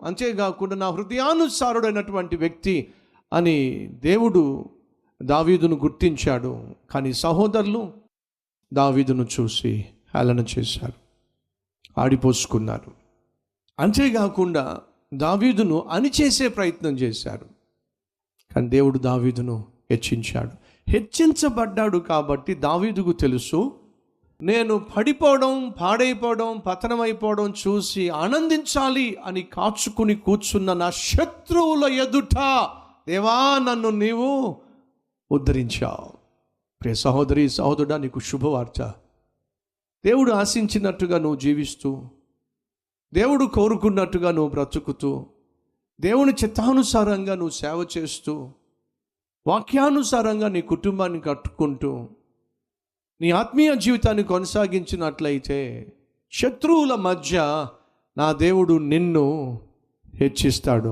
అంతేకాకుండా నా హృదయానుసారుడైనటువంటి వ్యక్తి అని దేవుడు దావీదును గుర్తించాడు. కానీ సహోదరులు దావీదును చూసి హేళన చేశారు, ఆడిపోసుకున్నారు. అంతేకాకుండా దావీదును అణిచేసే ప్రయత్నం చేశారు. కానీ దేవుడు దావీదును హెచ్చించాడు. హెచ్చించబడ్డాడు కాబట్టి దావీదుకు తెలుసు, నేను పడిపోవడం, పాడైపోవడం, పతనమైపోవడం చూసి ఆనందించాలి అని కాచుకుని కూర్చున్న నా శత్రువుల ఎదుట దేవా నన్ను నీవు ఉద్ధరించావు. ప్రియ సహోదరి సహోదరుడా, నీకు శుభవార్త. దేవుడు ఆశించినట్టుగా నువ్వు జీవిస్తూ, దేవుడు కోరుకున్నట్టుగా నువ్వు బ్రతుకుతూ, దేవుని చిత్తానుసారంగా నువ్వు సేవ చేస్తూ, వాక్యానుసారంగా నీ కుటుంబాన్ని కట్టుకుంటూ నీ ఆత్మీయ జీవితాన్ని కొనసాగించినట్లయితే శత్రువుల మధ్య నా దేవుడు నిన్ను హెచ్చిస్తాడు.